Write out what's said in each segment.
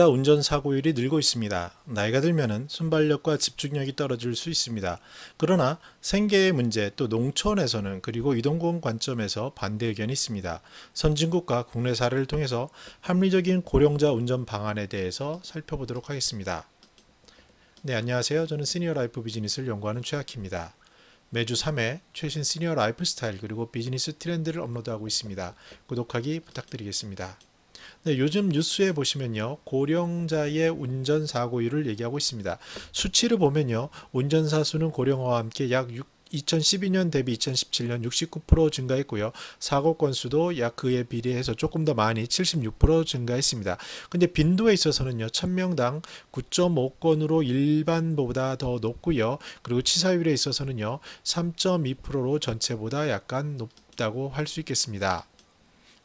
운전 사고율이 늘고 있습니다. 나이가 들면은 순발력과 집중력이 떨어질 수 있습니다. 그러나 생계의 문제 또 농촌에서는 그리고 이동공 관점에서 반대 의견이 있습니다. 선진국과 국내 사례를 통해서 합리적인 고령자 운전 방안에 대해서 살펴보도록 하겠습니다. 네, 안녕하세요. 저는 시니어 라이프 비즈니스를 연구하는 최학희입니다. 매주 3회 최신 시니어 라이프 스타일 그리고 비즈니스 트렌드를 업로드하고 있습니다. 구독하기 부탁드리겠습니다. 네, 요즘 뉴스에 보시면요, 고령자의 운전 사고율을 얘기하고 있습니다. 수치를 보면요, 운전사 수는 고령화와 함께 약 2012년 대비 2017년 69% 증가했고요. 사고 건수도 약 그에 비례해서 조금 더 많이 76% 증가했습니다. 근데 빈도에 있어서는요, 1000명당 9.5건으로 일반보다 더 높고요. 그리고 치사율에 있어서는요, 3.2%로 전체보다 약간 높다고 할 수 있겠습니다.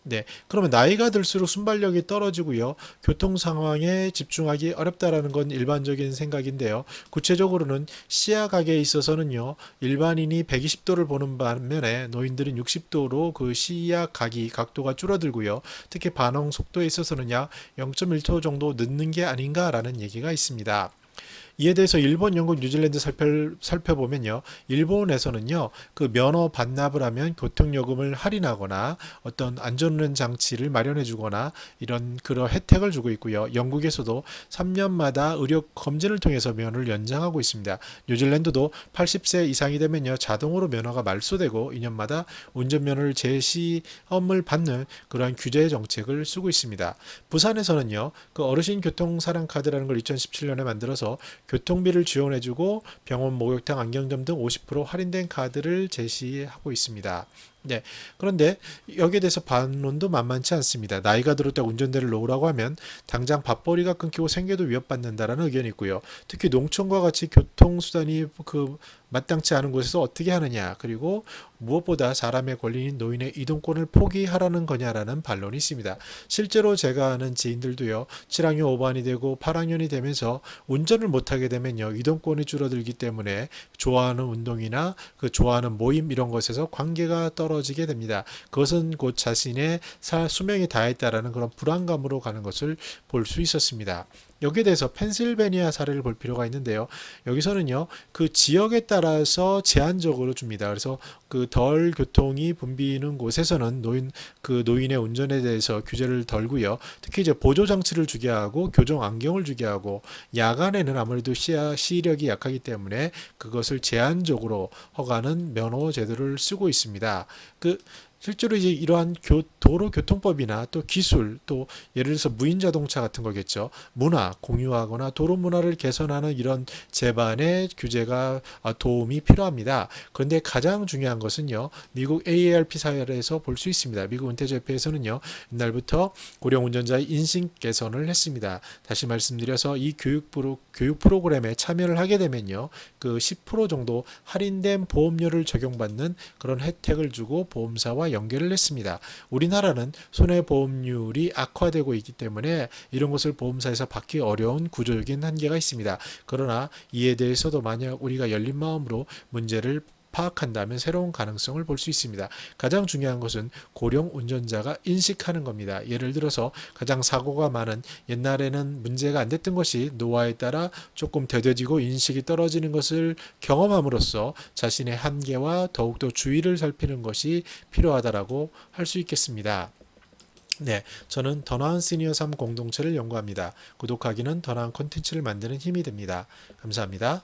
네, 그러면 나이가 들수록 순발력이 떨어지고요. 교통 상황에 집중하기 어렵다라는 건 일반적인 생각인데요. 구체적으로는 시야각에 있어서는요. 일반인이 120도를 보는 반면에 노인들은 60도로 그 시야각이 각도가 줄어들고요. 특히 반응 속도에 있어서는 약 0.1초 정도 늦는 게 아닌가라는 얘기가 있습니다. 이에 대해서 일본, 영국, 뉴질랜드 살펴보면요. 일본에서는요. 그 면허 반납을 하면 교통요금을 할인하거나 어떤 안전운전 장치를 마련해 주거나 이런 그런 혜택을 주고 있고요. 영국에서도 3년마다 의료 검진을 통해서 면허를 연장하고 있습니다. 뉴질랜드도 80세 이상이 되면요. 자동으로 면허가 말소되고 2년마다 운전면허를 재시험을 받는 그러한 규제 정책을 쓰고 있습니다. 부산에서는요. 그 어르신 교통사랑 카드라는 걸 2017년에 만들어서 교통비를 지원해주고 병원, 목욕탕, 안경점 등 50% 할인된 카드를 제시하고 있습니다. 네, 그런데 여기에 대해서 반론도 만만치 않습니다. 나이가 들었다 운전대를 놓으라고 하면 당장 밥벌이가 끊기고 생계도 위협받는다라는 의견이 있고요. 특히 농촌과 같이 교통수단이 마땅치 않은 곳에서 어떻게 하느냐, 그리고 무엇보다 사람의 권리인 노인의 이동권을 포기하라는 거냐라는 반론이 있습니다. 실제로 제가 아는 지인들도요, 7학년 5반이 되고 8학년이 되면서 운전을 못하게 되면요, 이동권이 줄어들기 때문에 좋아하는 운동이나 그 좋아하는 모임 이런 것에서 관계가 떨어지게 됩니다. 그것은 곧 자신의 수명이 다했다라는 그런 불안감으로 가는 것을 볼 수 있었습니다. 여기에 대해서 펜실베니아 사례를 볼 필요가 있는데요. 여기서는요, 그 지역에 따라서 제한적으로 줍니다. 그래서 그 덜 교통이 붐비는 곳에서는 노인의 운전에 대해서 규제를 덜고요. 특히 이제 보조 장치를 주게 하고 교정 안경을 주게 하고 야간에는 아무래도 시력이 약하기 때문에 그것을 제한적으로 허가하는 면허 제도를 쓰고 있습니다. 실제로 이제 이러한 도로교통법이나 또 기술, 또 예를 들어서 무인 자동차 같은 거겠죠. 문화, 공유하거나 도로 문화를 개선하는 이런 제반의 규제가 도움이 필요합니다. 그런데 가장 중요한 것은요. 미국 AARP 사례에서 볼 수 있습니다. 미국 은퇴제협회에서는요. 옛날부터 고령 운전자의 인식 개선을 했습니다. 다시 말씀드려서 이 교육 프로그램에 참여를 하게 되면요. 그 10% 정도 할인된 보험료를 적용받는 그런 혜택을 주고 보험사와 연결을 했습니다. 우리나라는 손해보험률이 악화되고 있기 때문에 이런 것을 보험사에서 받기 어려운 구조적인 한계가 있습니다. 그러나 이에 대해서도 만약 우리가 열린 마음으로 문제를 파악한다면 새로운 가능성을 볼 수 있습니다. 가장 중요한 것은 고령 운전자가 인식하는 겁니다. 예를 들어서 가장 사고가 많은 옛날에는 문제가 안 됐던 것이 노화에 따라 조금 더뎌지고 인식이 떨어지는 것을 경험함으로써 자신의 한계와 더욱더 주의를 살피는 것이 필요하다라고 할 수 있겠습니다. 네, 저는 더 나은 시니어 삶 공동체를 연구합니다. 구독하기는 더 나은 콘텐츠를 만드는 힘이 됩니다. 감사합니다.